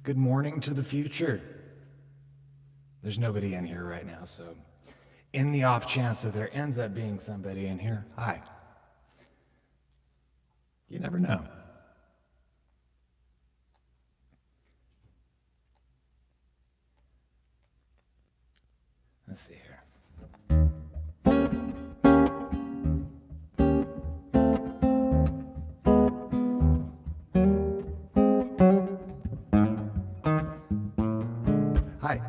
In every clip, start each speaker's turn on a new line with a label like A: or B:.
A: good morning to the future. There's nobody in here right now, so in the off chance that there ends up being somebody in here, hi. You never know. Let's see here. Hi.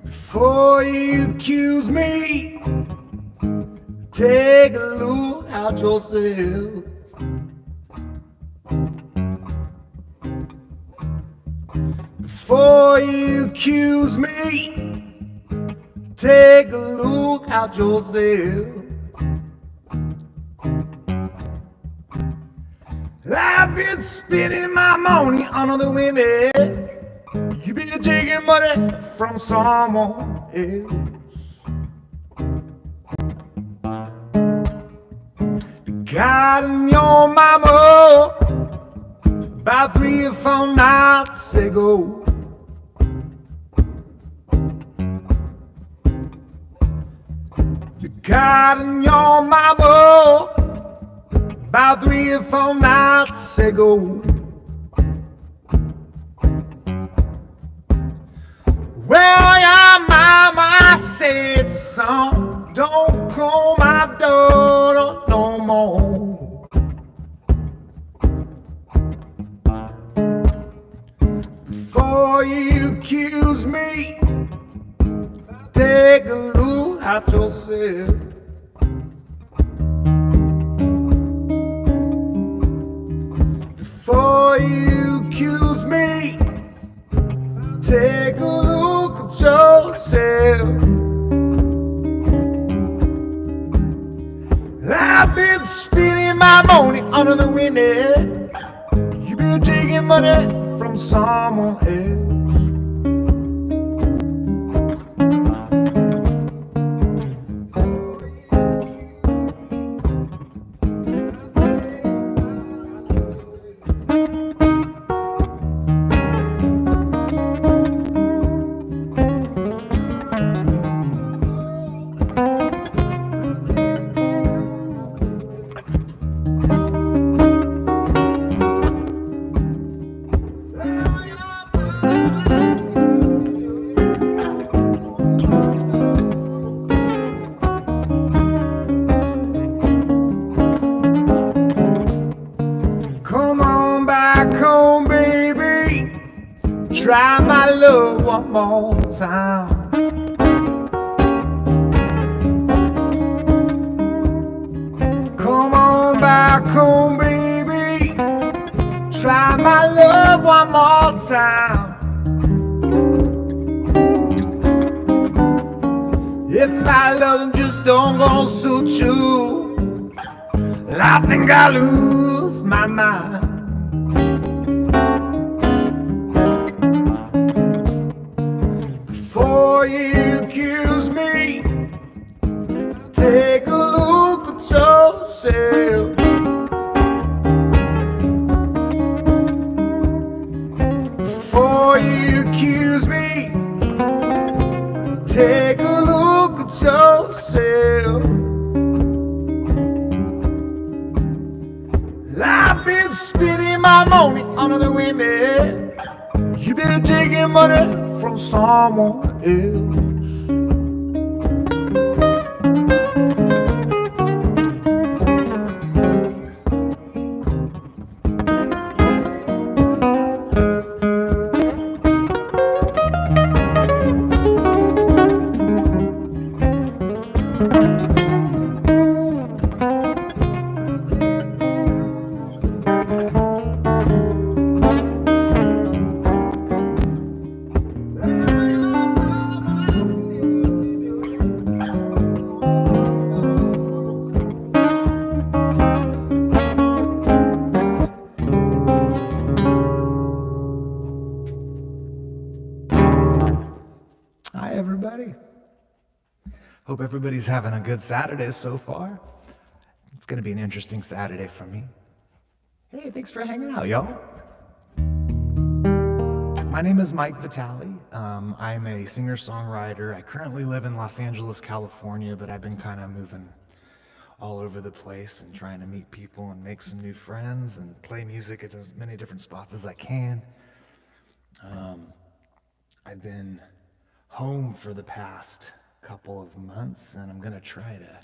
A: Before you accuse me, take a look at yourself. Before you accuse me, take a look at yourself. I've been spending my money on other women. You've been taking money from someone else. Begotten your mama about 3 or 4 nights ago. Begotten your mama about 3 or 4 nights ago. Well, your mama said, son, don't call my daughter no more. Before you accuse me, take a look at yourself. Before you accuse me, take a look at yourself. I've been spending my money under the window. You've been taking money from someone else. Try my love one more time. Come on back home, baby. Try my love one more time. If my love just don't go suit you, I think I lose my mind. Before you accuse me, take a look at yourself. Before you accuse me, take a look at yourself. I've been spending my money on other women. You've been taking money from someone else. Hi, everybody. Hope everybody's having a good Saturday so far. It's going to be an interesting Saturday for me. Hey, thanks for hanging out, y'all. My name is Mike Vitale. I'm a singer-songwriter. I currently live in Los Angeles, California, but I've been kind of moving all over the place and trying to meet people and make some new friends and play music at as many different spots as I can. I've been home for the past couple of months, and I'm gonna try to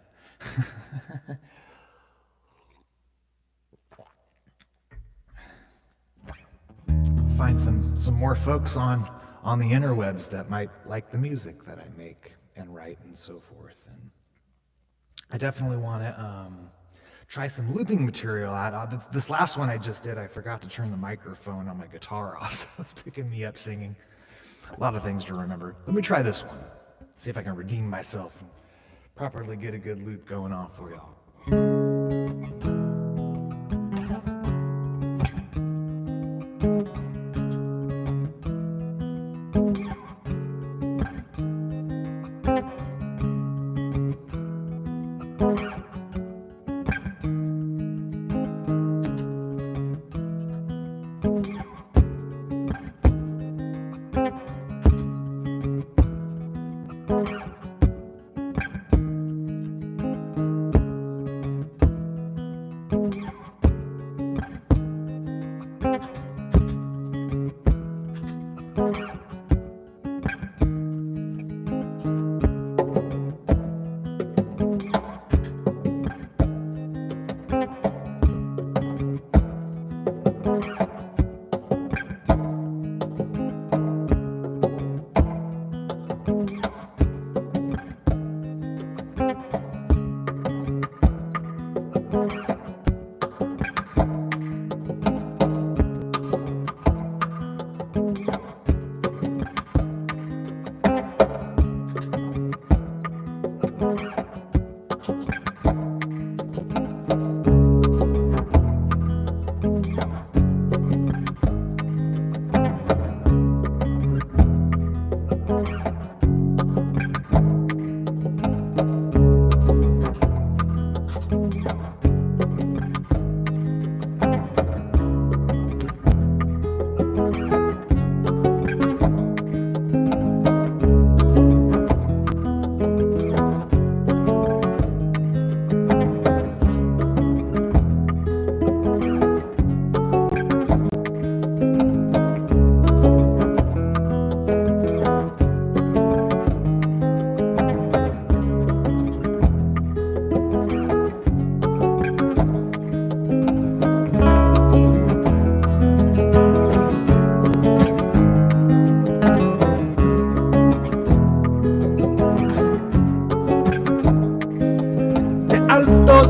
A: find some more folks on the interwebs that might like the music that I make and write and so forth. And I definitely want to try some looping material out. This last one I just did, I forgot to turn the microphone on my guitar off, so it's picking me up singing. A lot of things to remember. Let me try this one. See if I can redeem myself and properly get a good loop going on for y'all.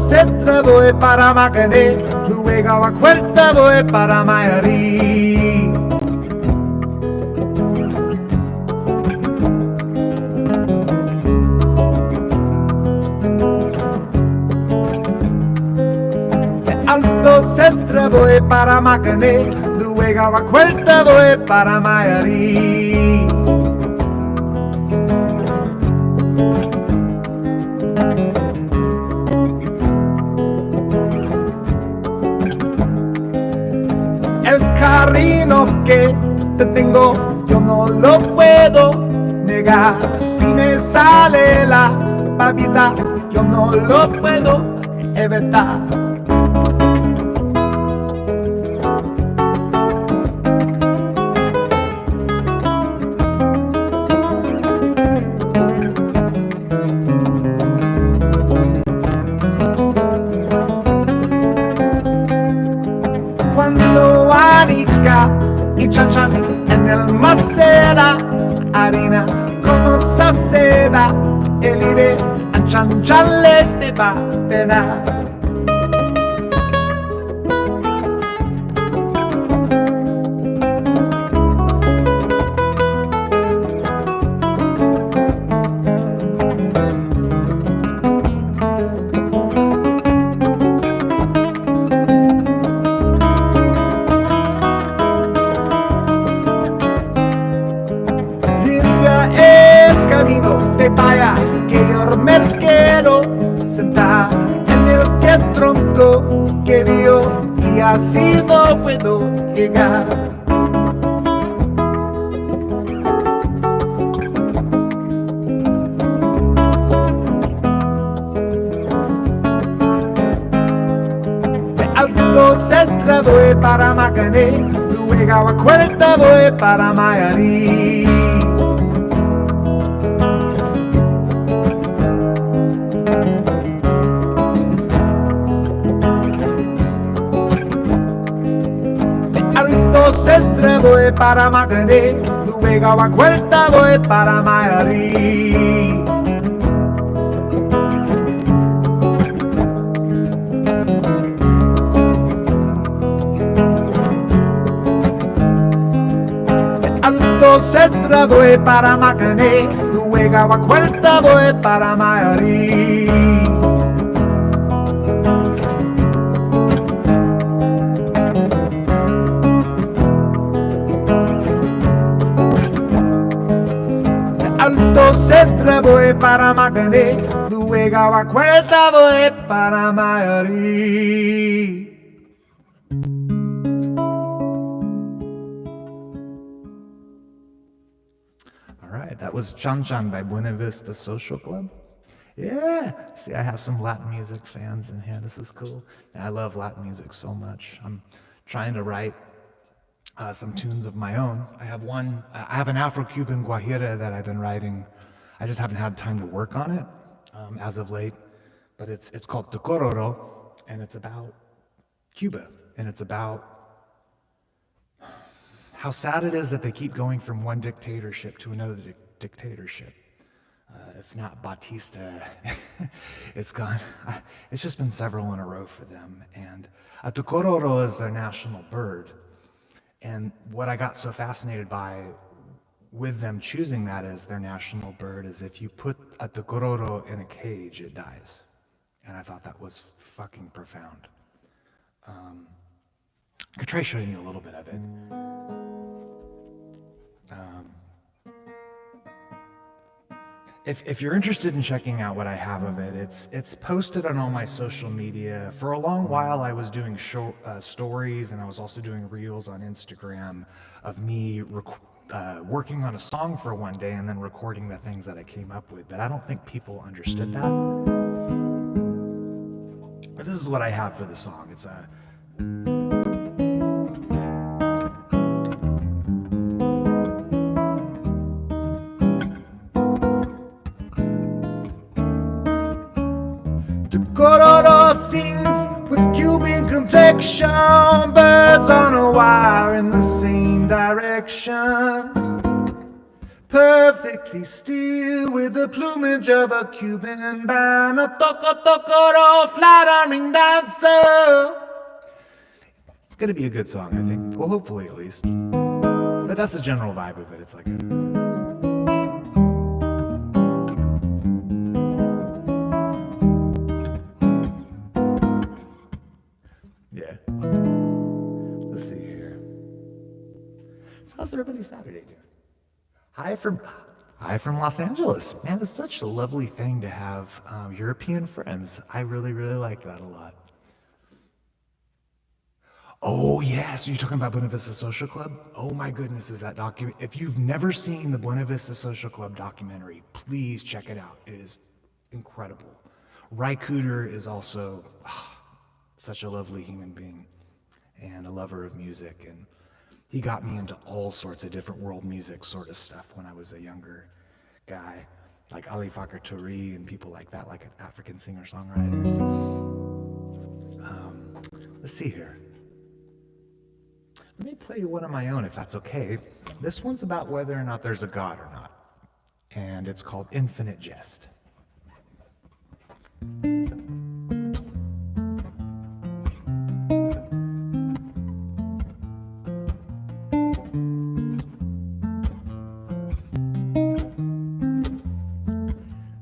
A: Se voy para Macané, luego a Cuarta voy para Mayarí. De Alto Centro voy para Macané, luego a Cuarta voy para Mayarí. El cariño que te tengo yo no lo puedo negar. Si me sale la babita yo no lo puedo evitar. Cuando anica y chanchan en el macera harina como saceda el ire a chancharle te va a tener. De paya que yo me quiero sentar en el que tronco que vio y así no puedo llegar. Macané, luego a cuarta voy para Mayarí. Alto Centro voy para Macané, luego a cuarta voy para Mayarí. Alto Centro voy para Macané, luego a cuarta voy para Mayarí. Alto Centro voy para Macané, luego a cuarta voy para Mayarí. That was Chan Chan by Buena Vista Social Club. Yeah, see, I have some Latin music fans in here. This is cool. I love Latin music so much. I'm trying to write some tunes of my own. I have an Afro-Cuban guajira that I've been writing. I just haven't had time to work on it as of late. But it's called Tocororo, and it's about Cuba, and it's about how sad it is that they keep going from one dictatorship to another dictatorship. If not Batista, it's gone. It's just been several in a row for them. And a tocororo is their national bird. And what I got so fascinated by with them choosing that as their national bird is if you put a tocororo in a cage, it dies. And I thought that was fucking profound. I could try showing you a little bit of it. If you're interested in checking out what I have of it, it's posted on all my social media. For a long while, I was doing stories, and I was also doing reels on Instagram of me working on a song for one day and then recording the things that I came up with. But I don't think people understood that. But this is what I have for the song. It's a Tocororo sings with Cuban complexion, birds on a wire in the same direction. Perfectly still with the plumage of a Cuban band, a tocoro flattering dancer. It's gonna be a good song, I think. Well, hopefully at least. But that's the general vibe of it. It's like let's see here. So how's everybody Saturday doing? Hi from Los Angeles. Man, it's such a lovely thing to have European friends. I really, really like that a lot. Oh yeah, so you're talking about Buena Vista Social Club? Oh my goodness, is that document? If you've never seen the Buena Vista Social Club documentary, please check it out. It is incredible. Ry Cooder is also such a lovely human being and a lover of music, and he got me into all sorts of different world music sort of stuff when I was a younger guy, like Ali Fakir Touré and people like that, like African singer-songwriters. Let's see here. Let me play you one of my own if that's okay. This one's about whether or not there's a God or not, and it's called Infinite Jest.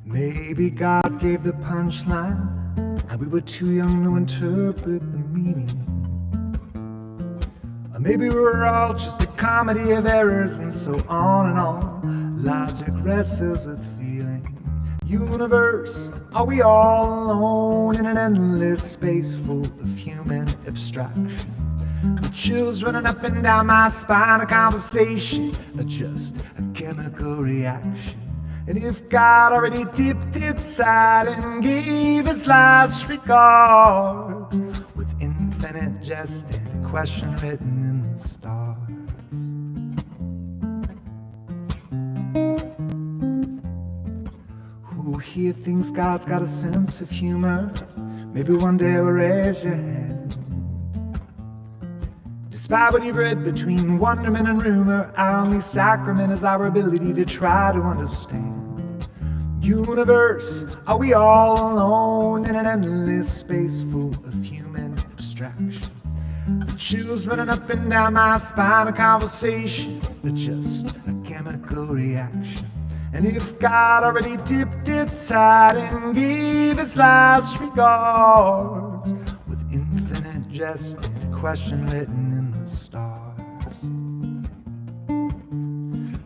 A: Maybe God gave the punchline, and we were too young to interpret the meaning. Or maybe we're all just a comedy of errors, and so on and on. Logic wrestles with feeling. Universe, are we all alone in an endless space full of human abstraction? The chills running up and down my spine, a conversation, or just a chemical reaction. And if God already dipped inside and gave its last regards with infinite infinite jest and a question written in the stars. Who here thinks God's got a sense of humor? Maybe one day we'll raise your hand. Despite what you've read between wonderment and rumor, our only sacrament is our ability to try to understand. Universe, are we all alone in an endless space full of human abstraction? The chills running up and down my spine, a conversation, but just a chemical reaction. And if God already dipped its side and gave its last regards, with infinite jest and a question written in the stars.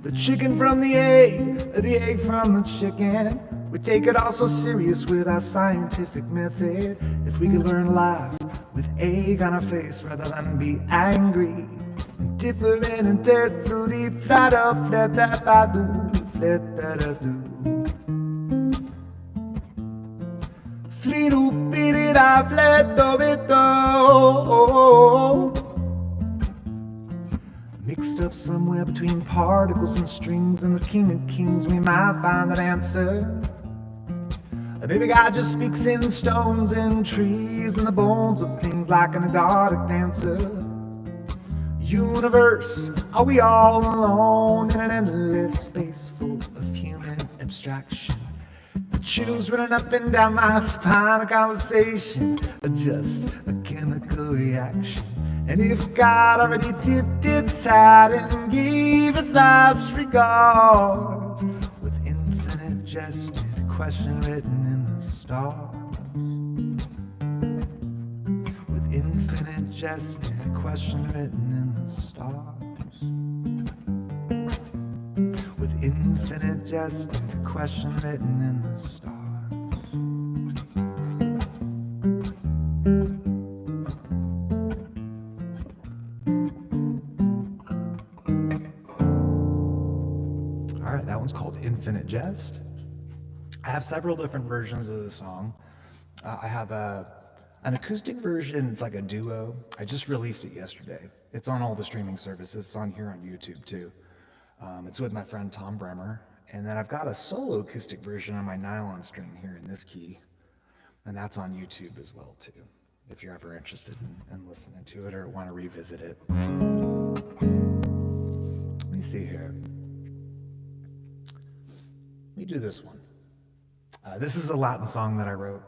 A: The chicken from the egg from the chicken. We take it all so serious with our scientific method. If we could learn life with egg on our face rather than be angry, indifferent and dead, fruity, flat up, flat that I do, flat that I do. Fleetu beat I flat do it though. Mixed up somewhere between particles and strings and the King of Kings, we might find that answer. Maybe God just speaks in stones and trees and the bones of things like an exotic dancer. Universe, are we all alone in an endless space full of human abstraction? The chills running up and down my spine, a conversation, just a chemical reaction. And if God already dipped its side and gave its last regards, with infinite jest and a question written in the stars, with infinite jest and a question written in the stars, with infinite jest and a question written in the stars. That one's called Infinite Jest. I have several different versions of the song. I have an acoustic version. It's like a duo. I just released it yesterday. It's on all the streaming services. It's on here on YouTube too. It's with my friend Tom Bremer. And then I've got a solo acoustic version on my nylon string here in this key. And that's on YouTube as well too, if you're ever interested in listening to it or want to revisit it. Let me see here. Let me do this one. This is a Latin song that I wrote,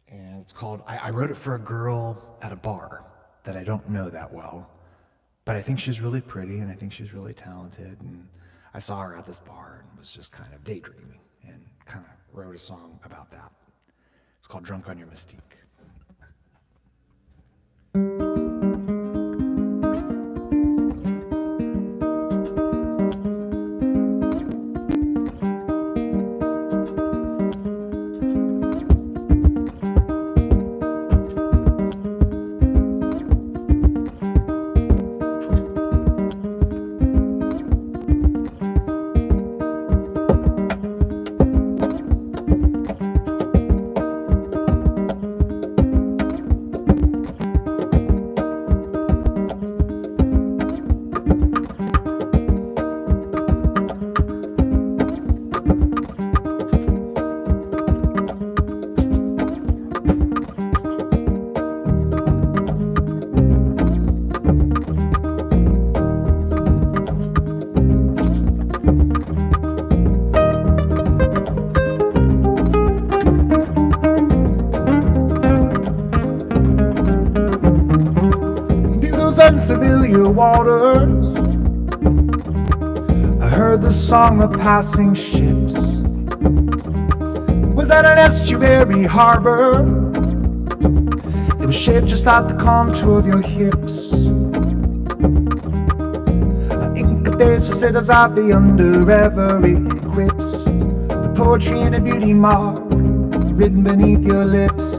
A: and it's called, I wrote it for a girl at a bar that I don't know that well, but I think she's really pretty and I think she's really talented, and I saw her at this bar and was just kind of daydreaming and kind of wrote a song about that. It's called Drunk on Your Mystique. Unfamiliar waters, I heard the song of passing ships. Was that an estuary harbor? It was shaped just like the contour of your hips. Inca days for sitters of the under every quips. The poetry and a beauty mark written beneath your lips.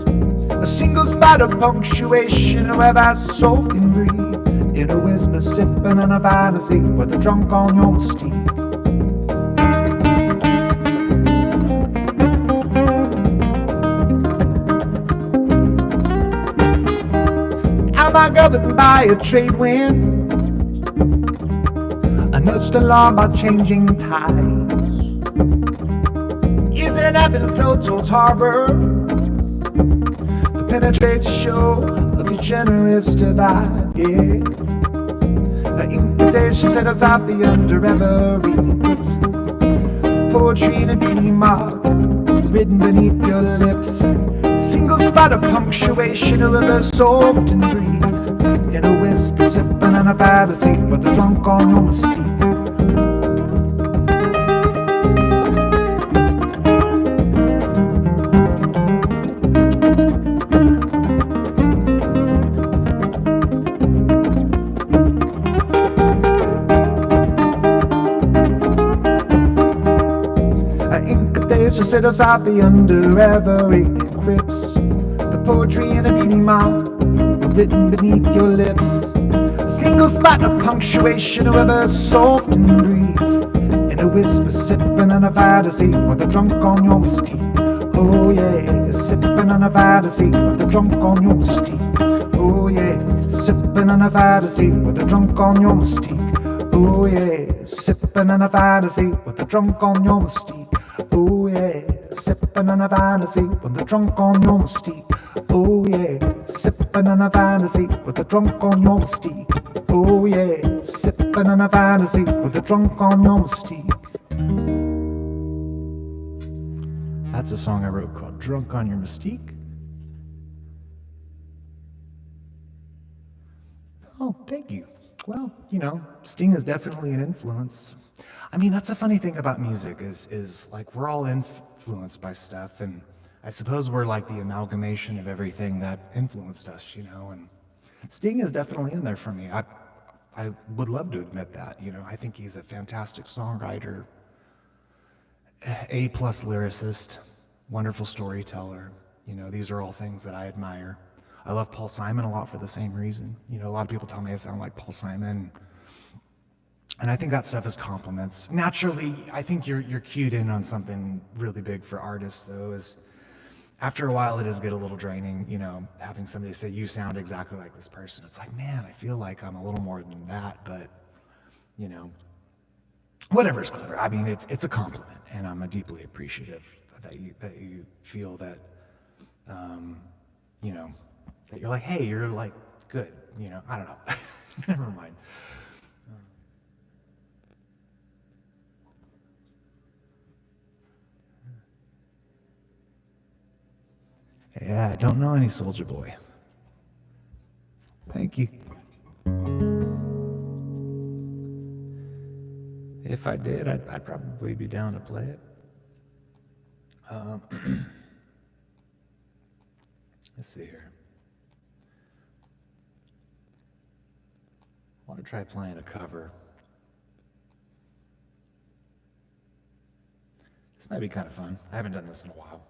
A: A single spot of punctuation, however soul can breathe. In a whisper, sipping on a fantasy with a drunk on your mystique.
B: my governed by a trade wind, nudged along by changing tides. Is an ebb and flow towards harbor that penetrates the shore of your generous divide, yeah. Invitation set us off the under every eclipse. Poetry in a beauty mark written beneath your lips. Single spot of punctuation, a river soft and brief. In a whisper, sipping on a fantasy with a drunk on your mystique. So set us off the under every eclipse. The poetry in a beauty mark written beneath your lips. A single spot of punctuation, however soft and brief. In a whisper, sipping on a fantasy with a drunk on your mystique. Oh yeah, sipping on a fantasy with a drunk on your mystique. Oh yeah, sipping on a fantasy with a drunk on your mystique. Oh yeah, sipping on a fantasy with a drunk on your mystique. Oh yeah, sipping on a fantasy with a drunk on your mystique. Oh yeah, sipping on a fantasy with a drunk on your mystique. Oh yeah, sipping on a fantasy with a drunk on your mystique. That's a song I wrote called Drunk on Your Mystique. Oh, thank you. Well, you know, Sting is definitely an influence. I mean, that's a funny thing about music is like we're all influenced by stuff, and I suppose we're like the amalgamation of everything that influenced us, you know, and Sting is definitely in there for me. I would love to admit that, you know. I think he's a fantastic songwriter, A+ lyricist, wonderful storyteller. You know, these are all things that I admire. I love Paul Simon a lot for the same reason. You know, a lot of people tell me I sound like Paul Simon. And I think that stuff is compliments. Naturally, I think you're cued in on something really big for artists, though, is after a while it does get a little draining, you know, having somebody say, you sound exactly like this person. It's like, man, I feel like I'm a little more than that, but, you know, whatever's clever. I mean, it's a compliment, and I'm deeply appreciative that you feel that, you know, that you're like, hey, you're like good, you know, I don't know. Never mind. Yeah, I don't know any Soldier Boy. Thank you. If I did, I'd probably be down to play it. Let's see here. I want to try playing a cover. This might be kind of fun. I haven't done this in a while.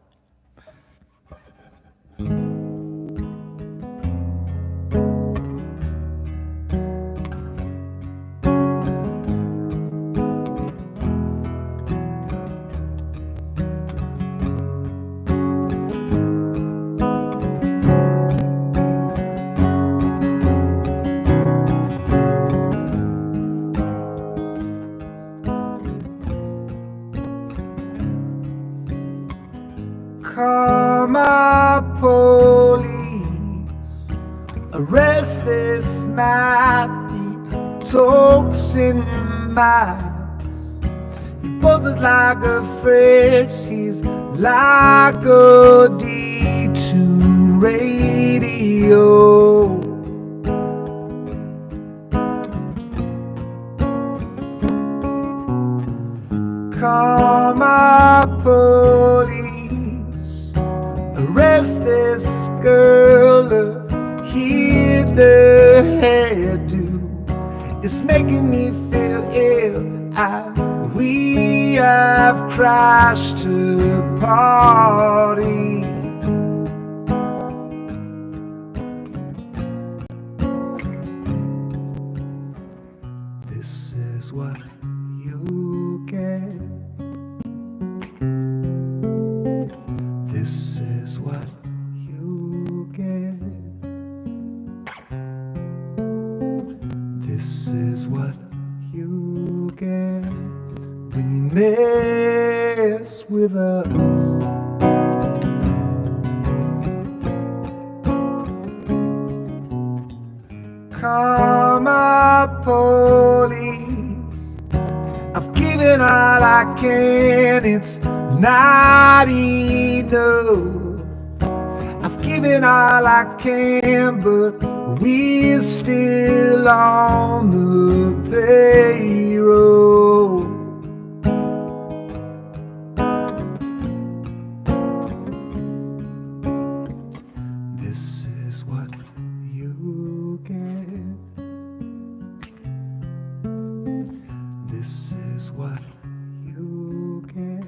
B: Karma police, arrest this man, he talks in miles. He buzzes like a fish, he's like a D2 radio. Karma police, arrest this girl, heed the hairdo. It's making me feel ill, and we have crashed a party. This is what you get. This is what you get. mess with us. Karma police, I've given all I can, it's not enough. I've given all I can, but we're still on the payroll. This is what you get. This is what you get.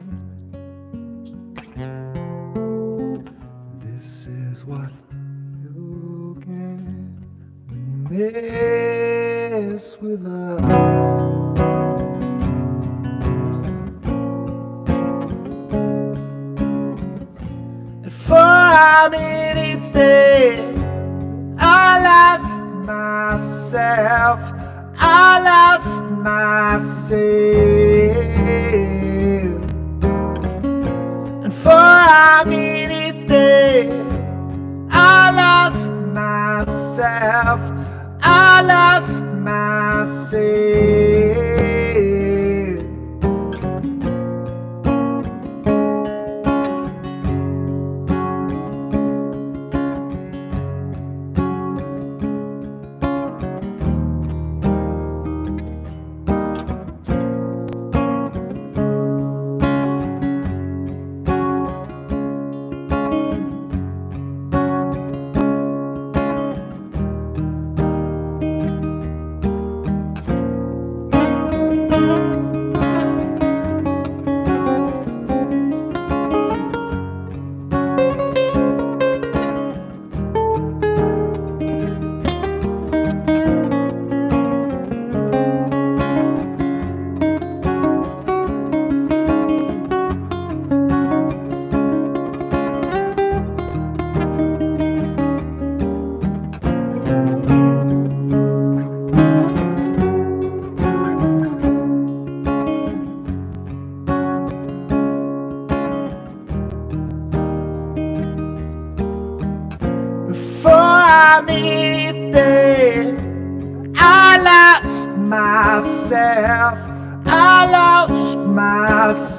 B: This is what you get when you mess with us. And for a minute there, I lost myself. I lost myself. And for a minute there, I lost myself. I lost myself. For a minute there, I lost myself. I lost myself.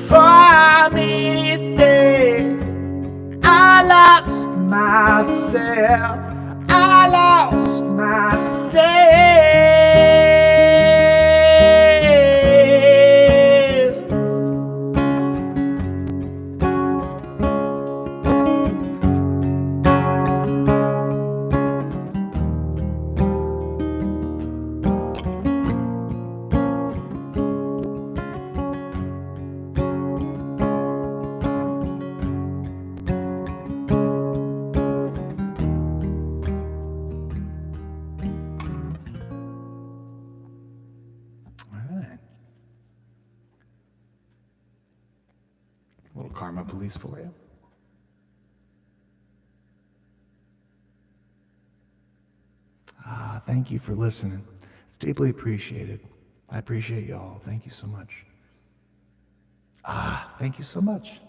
B: For a minute there, I lost myself. I lost myself. A little karma police for you. Thank you for listening. It's deeply appreciated. I appreciate y'all. Thank you so much. Thank you so much.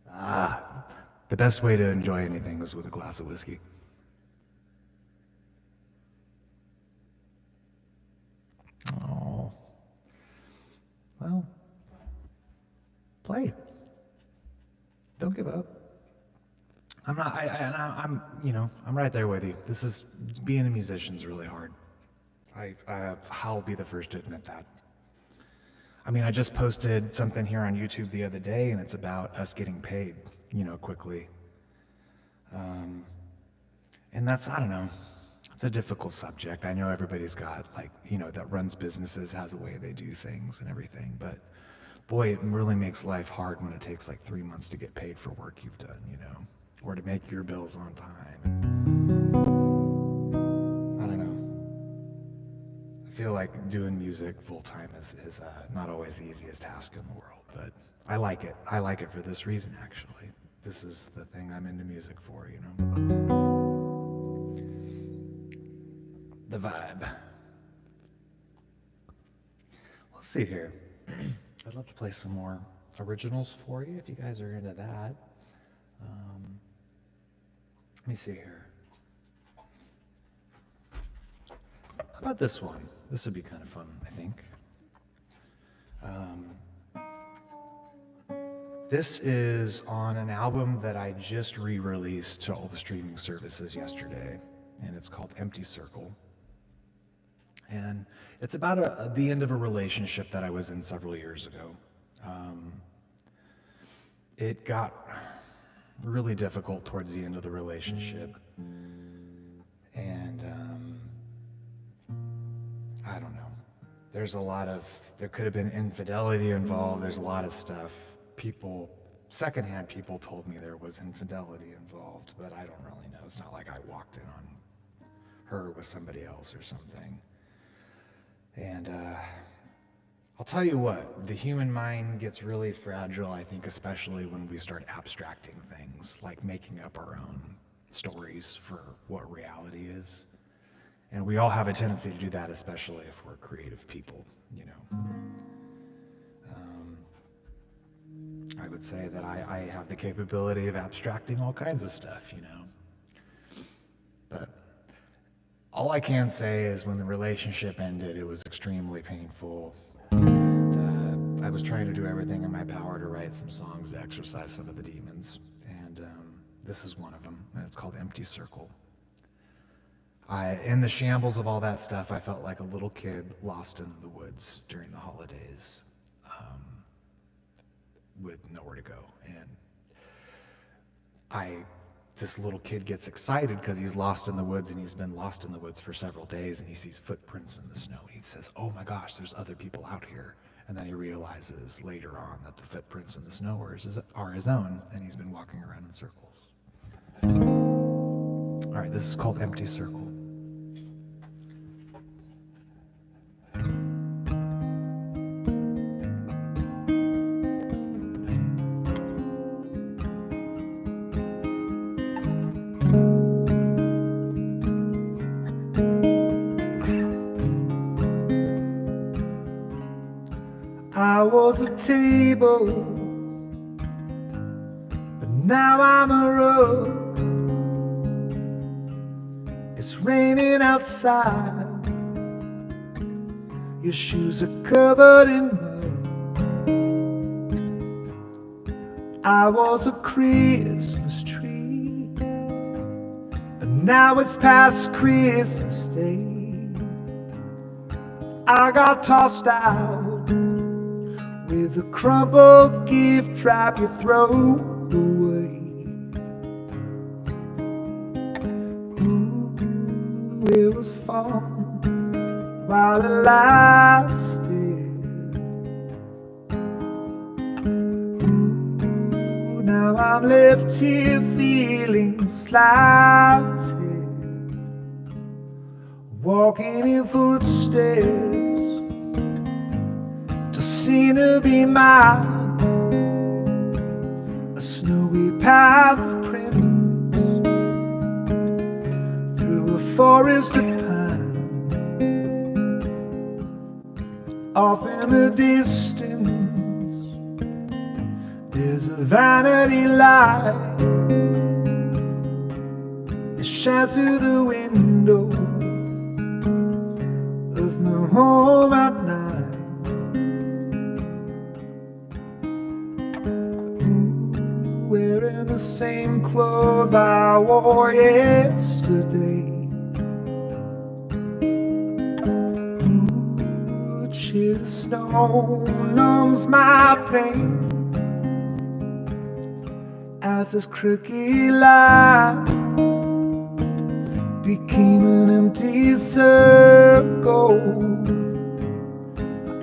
B: The best way to enjoy anything is with a glass of whiskey. Oh. Well, play. Don't give up. I'm not, I'm, I'm right there with you. Being a musician's really hard. I'll be the first to admit that. I mean, I just posted something here on YouTube the other day, and it's about us getting paid, quickly. And that's, I don't know, it's a difficult subject. I know everybody's got, that runs businesses, has a way they do things and everything, but boy, it really makes life hard when it takes 3 months to get paid for work you've done, or to make your bills on time. I don't know. I feel like doing music full time is not always the easiest task in the world, but I like it. I like it for this reason, actually. This is the thing I'm into music for, The vibe.
A: Let's see here. I'd love to play some more originals for you if you guys are into that. Let me see here. How about this one? This would be kind of fun, I think. This is on an album that I just re-released to all the streaming services yesterday, and it's called Empty Circle. And it's about the end of a relationship that I was in several years ago. It got really difficult towards the end of the relationship, and I don't know. There could have been infidelity involved. There's a lot of stuff. Secondhand people told me there was infidelity involved, but I don't really know. It's not like I walked in on her with somebody else or something. And I'll tell you what, the human mind gets really fragile, I think, especially when we start abstracting things, like making up our own stories for what reality is. And we all have a tendency to do that, especially if we're creative people, you know. I would say that I have the capability of abstracting all kinds of stuff, you know. But all I can say is when the relationship ended, it was extremely painful. And I was trying to do everything in my power to write some songs to exorcise some of the demons. And this is one of them, and it's called Empty Circle. In the shambles of all that stuff, I felt like a little kid lost in the woods during the holidays, with nowhere to go. And this little kid gets excited because he's lost in the woods, and he's been lost in the woods for several days, and he sees footprints in the snow, and he says, oh my gosh, there's other people out here. And then he realizes later on that the footprints in the snow are his own, and he's been walking around in circles. All right, this is called Empty Circle. I was a table, but now I'm a rug. It's raining outside, your shoes are covered in mud. I was a Christmas tree, but now it's past Christmas Day. I got tossed out with a crumpled gift wrap you throw away. Ooh, it was fun while it lasted. Ooh, now I'm left here feeling slighted, walking in footsteps seem to be mine, a snowy path of prints through a forest of pine. Off in the distance, there's a vanity light. It shines through the window of my home at night. Wearing the same clothes I wore yesterday. Ooh, chill snow numbs my pain as this crooked line became an empty circle.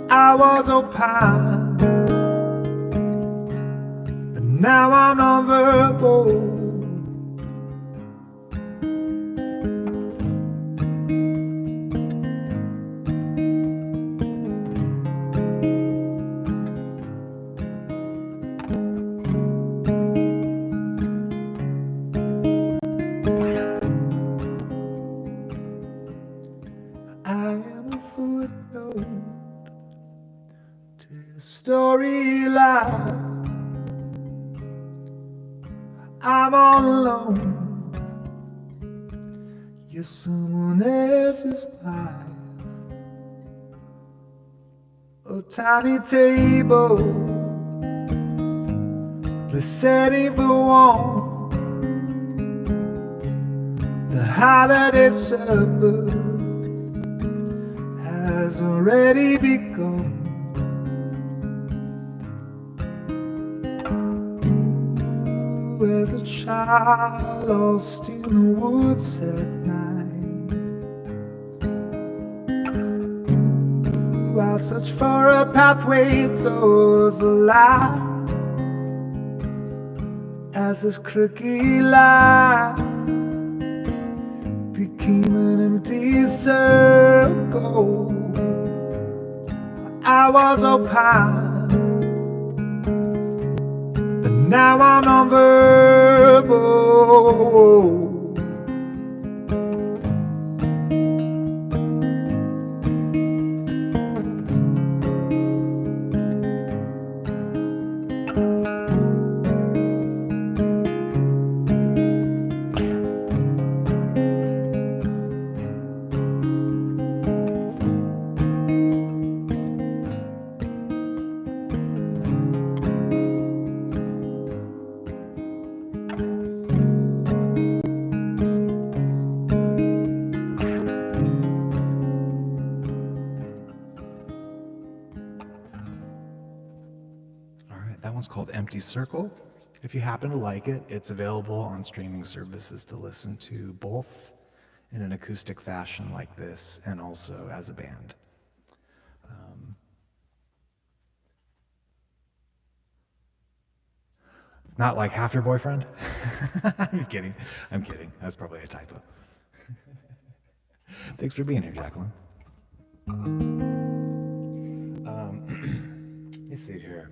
A: I was opined, now I'm nonverbal. I am a footnote
B: storyline. I'm all alone. You're someone else's wife. A tiny table, the setting for one. The holiday supper has already begun. As a child lost in the woods at night, I'll search for a pathway towards the light. As this crooked line became an empty circle, I was opined. Now I'm nonverbal.
A: That one's called Empty Circle. If you happen to like it, it's available on streaming services to listen to, both in an acoustic fashion like this and also as a band. Not like half your boyfriend? I'm kidding. I'm kidding. That's probably a typo. Thanks for being here, Jacqueline. Let me see here.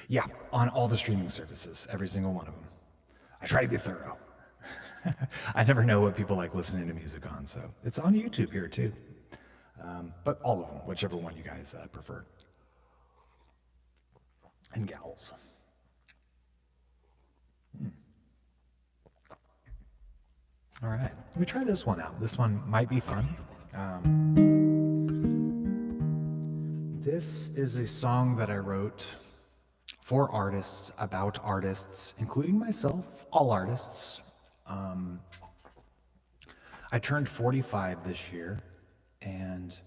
A: Yeah, on all the streaming services, every single one of them. I try to be thorough. I never know what people like listening to music on, so it's on YouTube here too. But all of them, whichever one you guys prefer. And gals. All right, let me try this one out. This one might be fun. This is a song that I wrote for artists, about artists, including myself, all artists. I turned 45 this year, and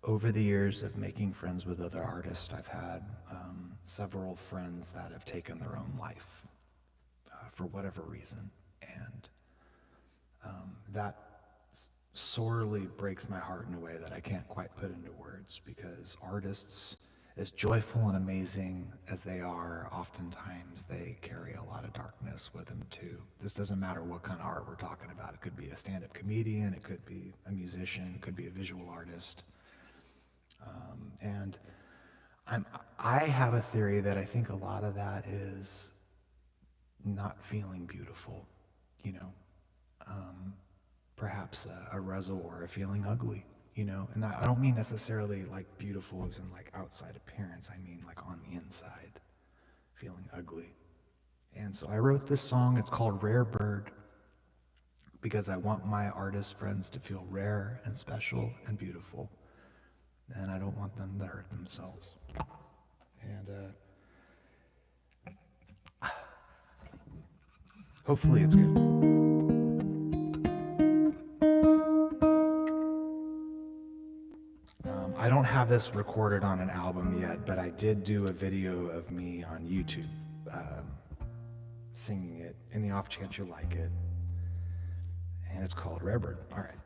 A: over the years of making friends with other artists, I've had several friends that have taken their own life for whatever reason, and that sorely breaks my heart in a way that I can't quite put into words, because artists, as joyful and amazing as they are, oftentimes they carry a lot of darkness with them too. This doesn't matter what kind of art we're talking about. It could be a stand-up comedian, it could be a musician, it could be a visual artist. And I have a theory that I think a lot of that is not feeling beautiful, you know. Perhaps a reservoir of feeling ugly, you know. And I don't mean necessarily like beautiful as in like outside appearance. I mean like on the inside, feeling ugly. And so I wrote this song. It's called Rare Bird, because I want my artist friends to feel rare and special and beautiful. And I don't want them to hurt themselves. And hopefully it's good. I don't have this recorded on an album yet, but I did do a video of me on YouTube singing it, in the off chance you like it. And it's called Rare Bird. All right.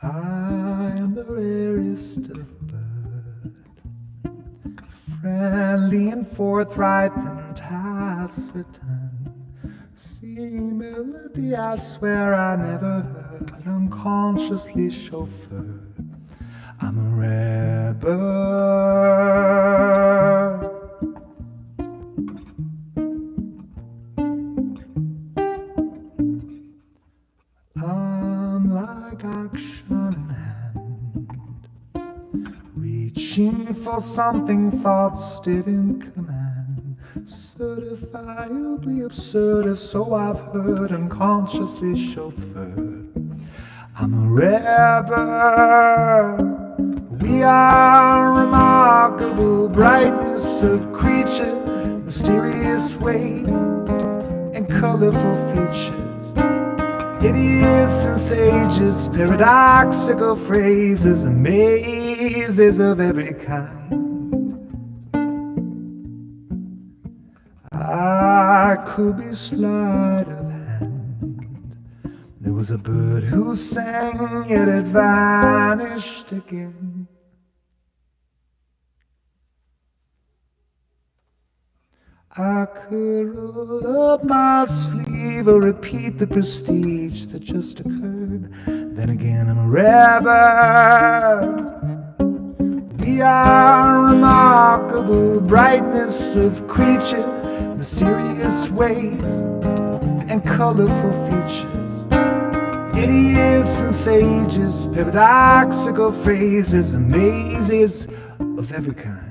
A: I am the rarest of bird, friendly and forthright and taciturn. See melody I swear I never heard, unconsciously chauffeured. I'm a rare bird.
B: reaching for something thoughts didn't command. Certifiably absurd, so I've heard, unconsciously chauffeured. I'm a rebel. We are remarkable brightness of creature, mysterious ways and colorful features, idiots and sages, paradoxical phrases, and mazes of every kind. I could be sleight of hand. There was a bird who sang, yet it vanished again. I could roll up my sleeve or repeat the prestige that just occurred. Then again, I'm a rebel. We are remarkable brightness of creature, mysterious ways and colorful features, idiots and sages, paradoxical phrases, and mazes of every kind.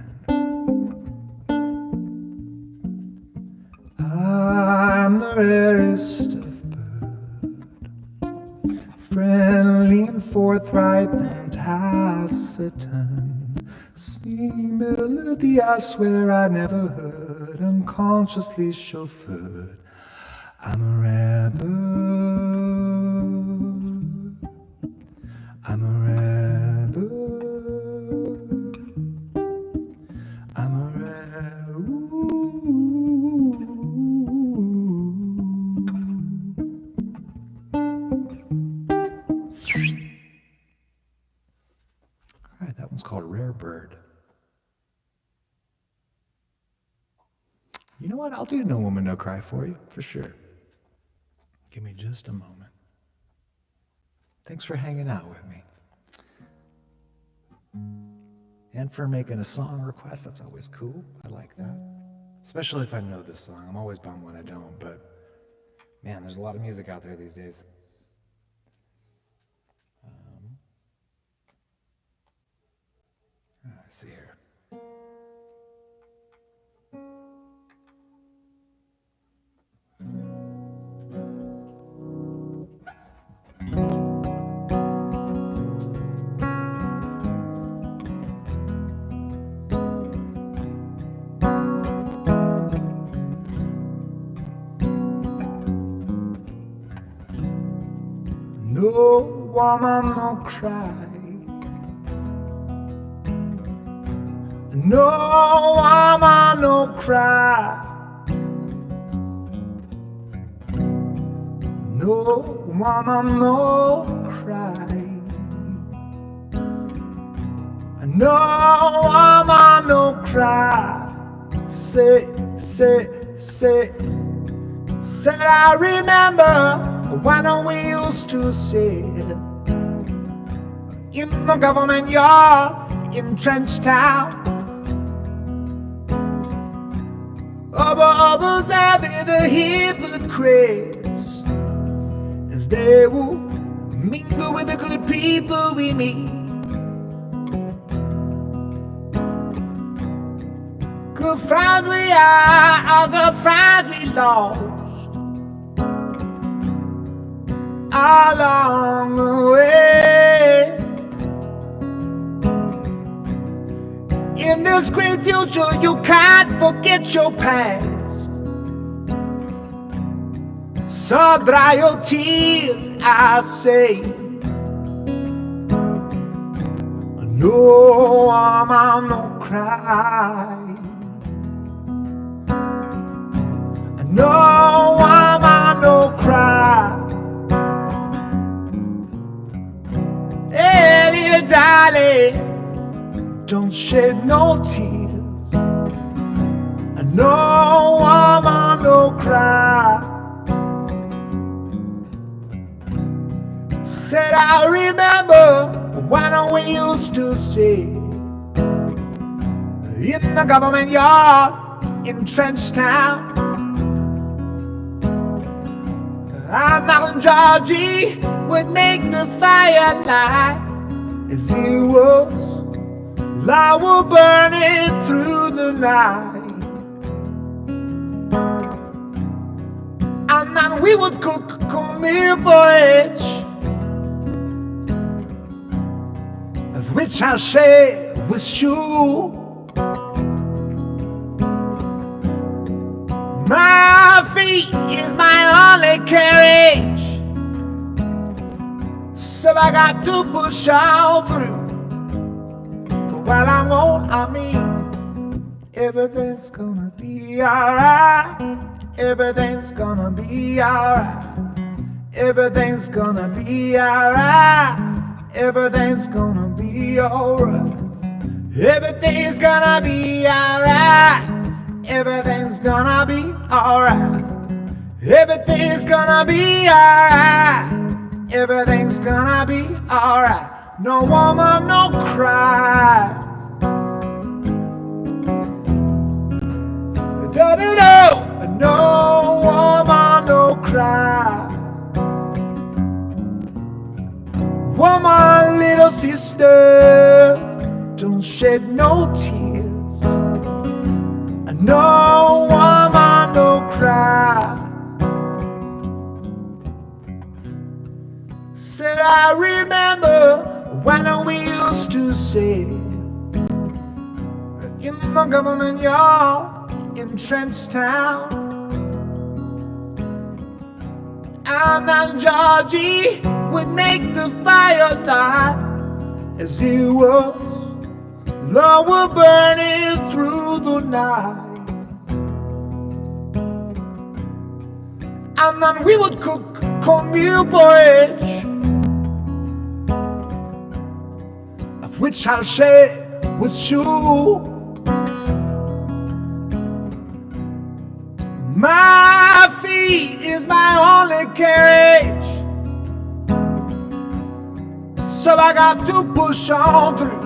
B: I'm the rarest of bird, friendly and forthright and taciturn. See melody I swear I never heard, unconsciously chauffeured. I'm a rebel. I'm a rebel. I'm a rebel. All right, that one's called Rare Bird. You know what? I'll do No Woman, No Cry for you, for sure. Give me just a moment. Thanks for hanging out with me. And for making a song request, that's always cool. I like that. Especially if I know this song. I'm always bummed when I don't, but man, there's a lot of music out there these days. Let's see here. No woman, no cry. No woman, no cry. No woman, no cry. No woman, no cry. Say, I remember when we used to sit in the government yard in Trench Town. Observing the hypocrites as they will mingle with the good people we meet. Good friends we are, good friends we lost along the way. In this great future, you can't forget your past. So dry your tears, I say. No woman, no cry. No woman, no cry. Hey, little darling, don't shed no tears. No woman, no cry. Said I remember when we used to sit in the government yard in Trench Town. Mal and Georgie would make the firelight as he was I will burn it through the night. And then we would cook cornmeal porridge, of which I'll share with you. My feet is my only carriage, so I got to push on through. But while I'm on, I mean, everything's gonna be alright. Everything's gonna be alright. Everything's gonna be alright. Everything's gonna be alright. Everything's gonna be alright. Everything's gonna be alright. Everything's gonna be alright. Everything's gonna be alright. No woman, no cry. No woman, no cry. Woman, little sister, don't shed no tears. No woman, no cry. Said I remember when we used to say in the government yard in Trenchtown, and then Georgie would make the fire light as it was. Love will burn it through the night. And then we would cook cornmeal porridge, of which I'll share with you. My feet is my only carriage, so I got to push on through.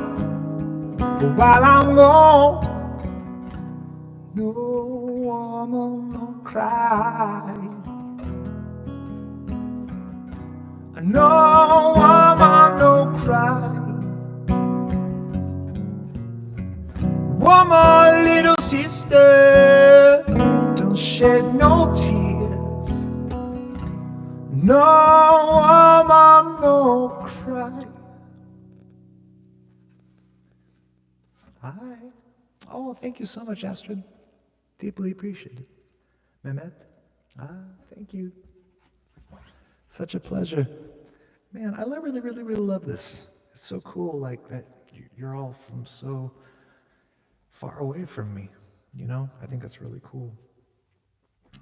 B: But while I'm gone, no woman, no cry. No woman, no cry. Woman, little sister, don't shed no tears. No woman, no cry. Hi. Oh, thank you so much, Astrid. Deeply appreciated. Mehmet. Thank you. Such a pleasure. Man, I really, really, really love this. It's so cool, like that you're all from so far away from me, you know? I think that's really cool.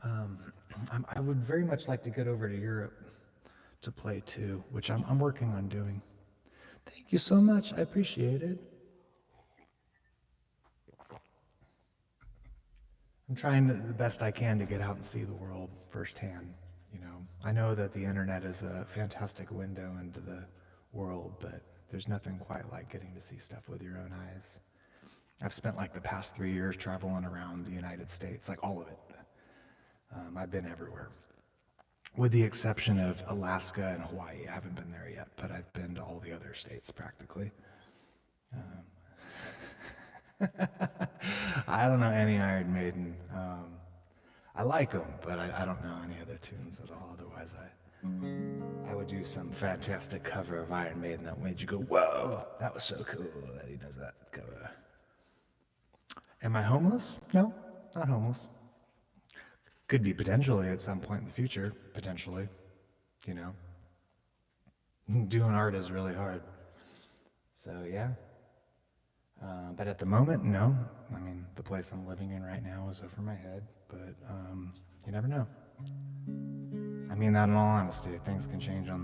B: I would very much like to get over to Europe to play too, which I'm working on doing. Thank you so much. I appreciate it. I'm trying the best I can to get out and see the world firsthand. You know, I know that the internet is a fantastic window into the world, but there's nothing quite like getting to see stuff with your own eyes. I've spent like the past 3 years traveling around the United States, like all of it. I've been everywhere, with the exception of Alaska and Hawaii. I haven't been there yet, but I've been to all the other states practically. I don't know any Iron Maiden. I like them, but I don't know any other tunes at all. Otherwise, I would do some fantastic cover of Iron Maiden that made you go, whoa, that was so cool that he does that cover. Am I homeless? No, not homeless. Could be potentially at some point in the future, potentially, you know. Doing art is really hard. So, yeah. But at the moment, no. I mean, the place I'm living in right now is over my head, but you never know. I mean that in all honesty. Things can change on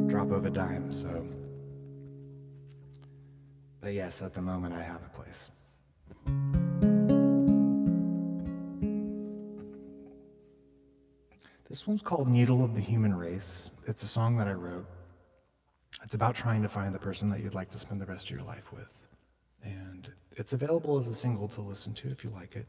B: the drop of a dime, so. But yes, at the moment I have a place. This one's called Needle of the Human Race. It's a song that I wrote. It's about trying to find the person that you'd like to spend the rest of your life with. And it's available as a single to listen to if you like it.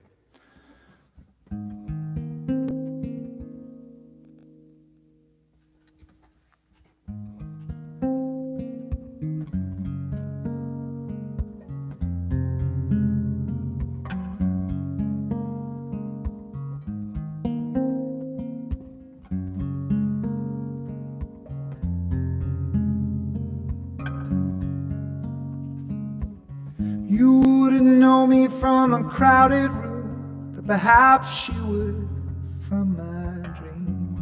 B: You wouldn't know me from a crowded room, but perhaps you would from my dreams.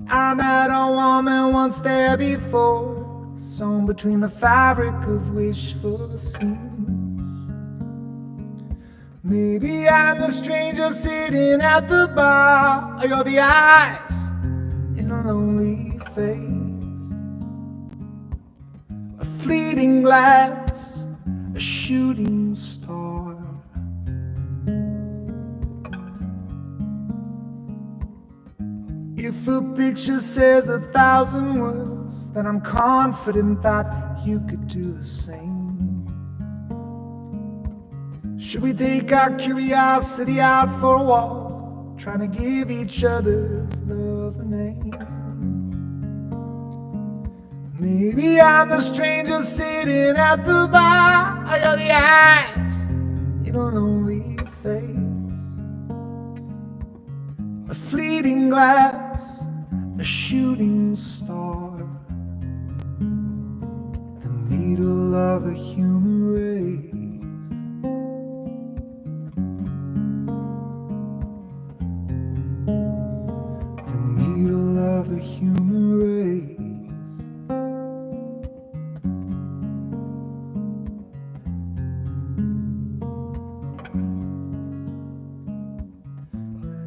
B: I met a woman once there before, sewn between the fabric of wishful seams. Maybe I'm the stranger sitting at the bar, or you're the eyes in a lonely face. A fleeting glance, a shooting star. If a picture says 1,000 words, then I'm confident that you could do the same. Should we take our curiosity out for a walk, trying to give each other's love a name? Maybe I'm the stranger sitting at the bar, or you're the eyes in a lonely face. A fleeting glance, a shooting star. The needle of the human race. The needle of the human race.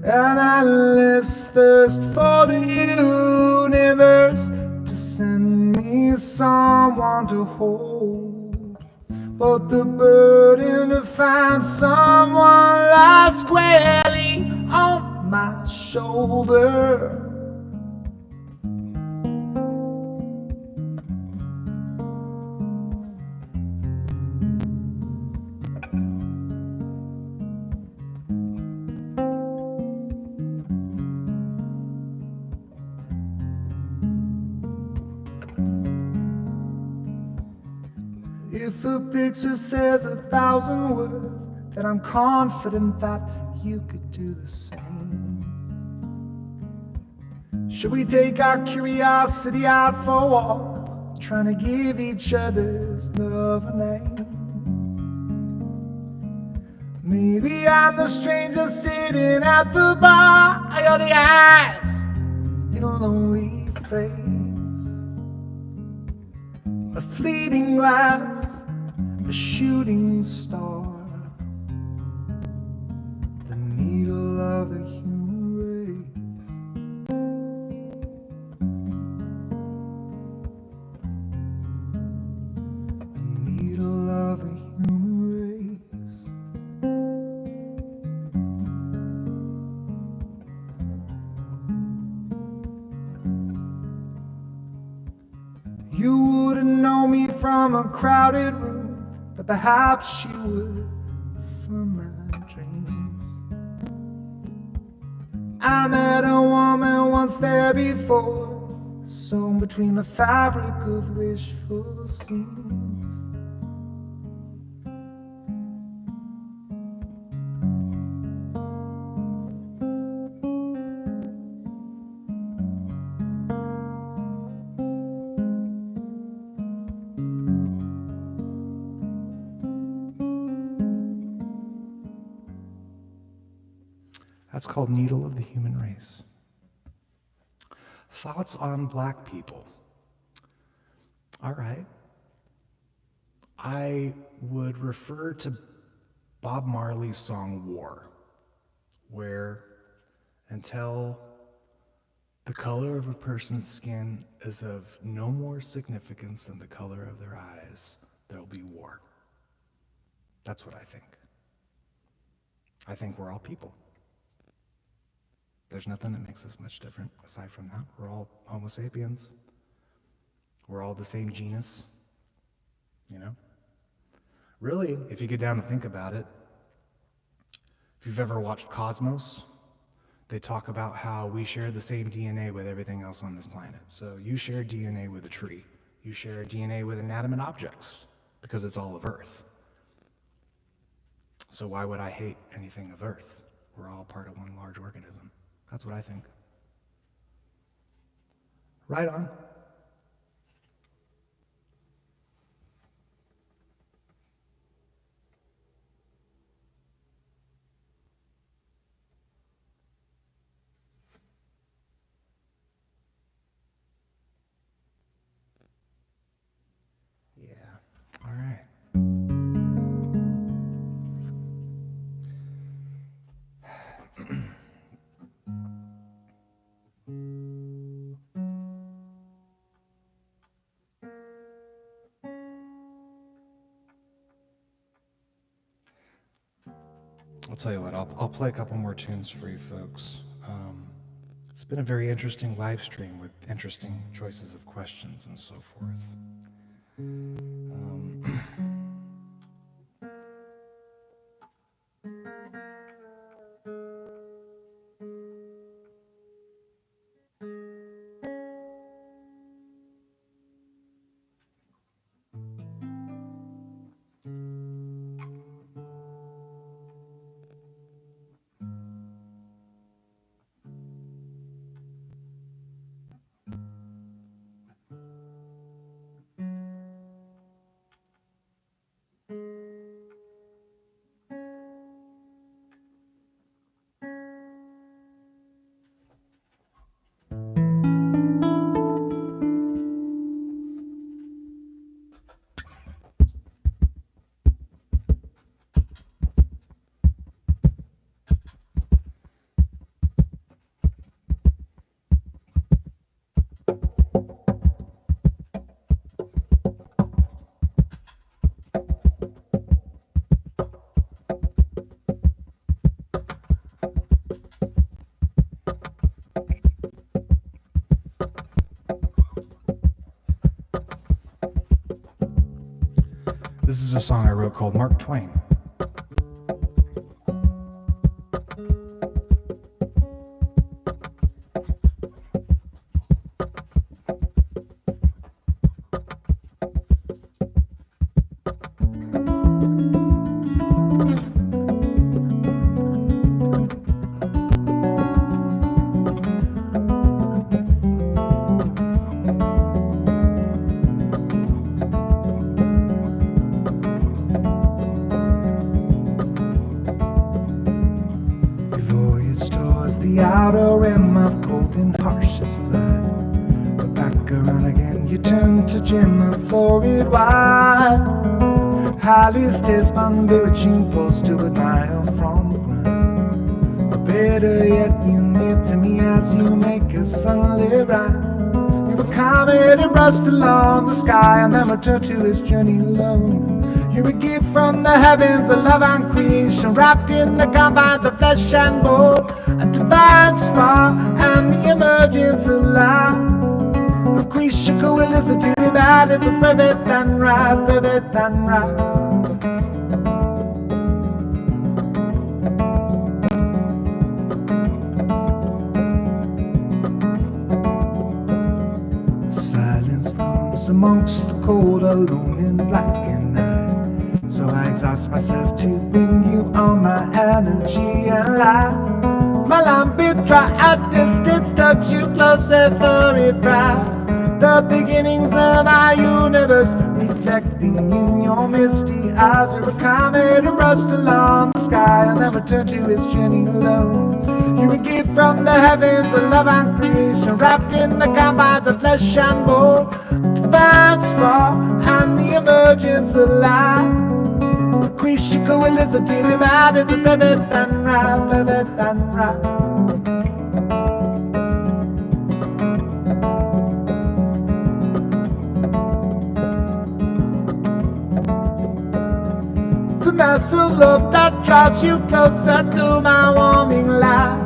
B: An endless thirst for the universe to send me someone to hold, but the burden to find someone lies squarely on my shoulder. If a picture says 1,000 words, then I'm confident that you could do the same. Should we take our curiosity out for a walk, trying to give each other's love a name? Maybe I'm the stranger sitting at the bar, or you're the eyes in a lonely face. A fleeting glance, a shooting star. The needle of the human race. The needle of the human race. You wouldn't know me from a crowded room, but perhaps you would from my dreams. I met a woman once there before, sewn between the fabric of wishful seams. That's called Needle of the Human Race. Thoughts on black people. All right. I would refer to Bob Marley's song War, where until the color of a person's skin is of no more significance than the color of their eyes, there will be war. That's what I think. I think we're all people. There's nothing that makes us much different aside from that. We're all Homo sapiens. We're all the same genus, you know? Really, if you get down to think about it, if you've ever watched Cosmos, they talk about how we share the same DNA with everything else on this planet. So you share DNA with a tree. You share DNA with inanimate objects because it's all of Earth. So why would I hate anything of Earth? We're all part of one large organism. That's what I think. Right on.
A: I'll tell you what, I'll play a couple more tunes for you folks. It's been a very interesting live stream with interesting choices of questions and so forth. This is a song I wrote called Mark Twain. The outer rim of cold and harshest flood. But back around again, you turn to Jim of florid wide. Highly stairs, bewitching post to admire from the ground. But better yet, you near to me as you make a sunlit ride. You were comet and rust along the sky, and then return to his journey alone. You're a gift from the heavens, a love and creation, wrapped in the confines of flesh and bone. A divine spark and the emergence of life. A creature coalesced to the balance of perfect and right, perfect and right. Silence looms amongst the cold, alone and black and night. So I exhaust myself to bring you all my energy and light. My lamp bit dry at distance, tugs you closer for a prize. The beginnings of our universe, reflecting in your misty eyes. You're a comet who brushed along the sky and then returned to his journey alone. You're a gift from the heavens, a love and creation, wrapped in the confines of flesh and bone. Divine spark and the emergence of light. A creature coalesced to the balance of perfect and right, perfect and right. The massive love that draws you closer to my warming light.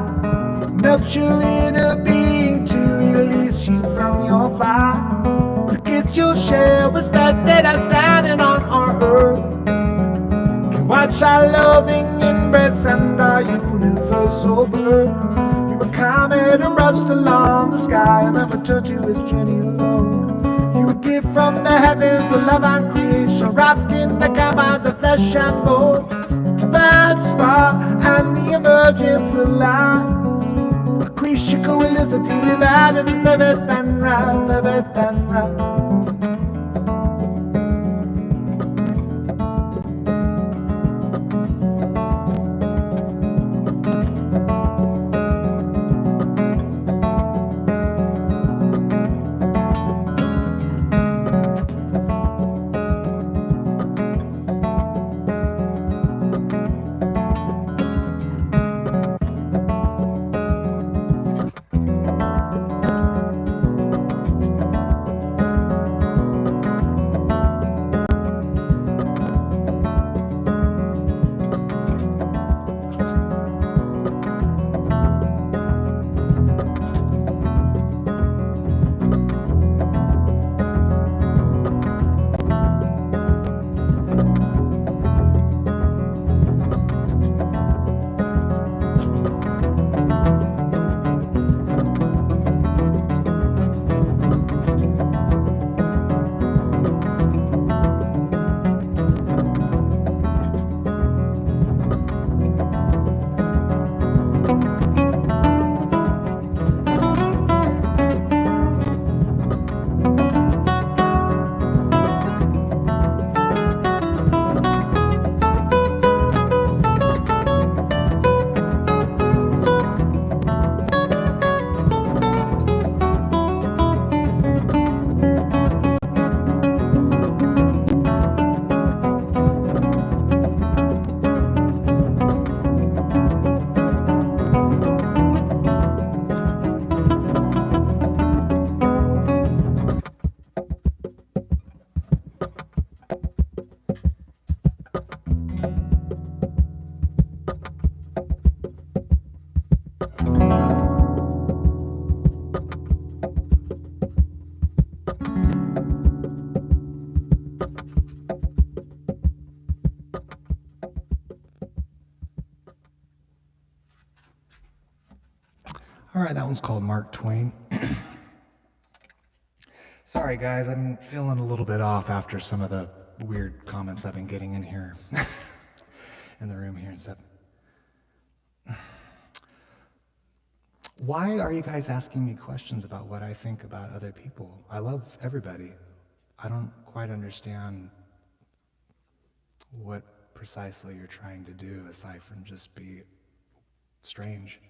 A: Melt your inner being to release you from your fire. The gift you'll share was that are standing on our earth. Watch our loving embrace and our universal birth. You're a comet who rushed along the sky and then returned to his journey alone. You're a gift from the heavens, a love and creation, wrapped in the confines of flesh and bone. Divine spark and the emergence of light. A creature coalesced to the balance of perfect and right, perfect and right. right, that one's called Mark Twain. Sorry, guys, I'm feeling a little bit off after some of the weird comments I've been getting in here, in the room here and stuff. Why are you guys asking me questions about what I think about other people? I love everybody. I don't quite understand what precisely you're trying to do aside from just be strange.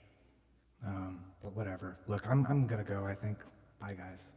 A: But whatever. Look, I'm gonna go, I think. Bye, guys.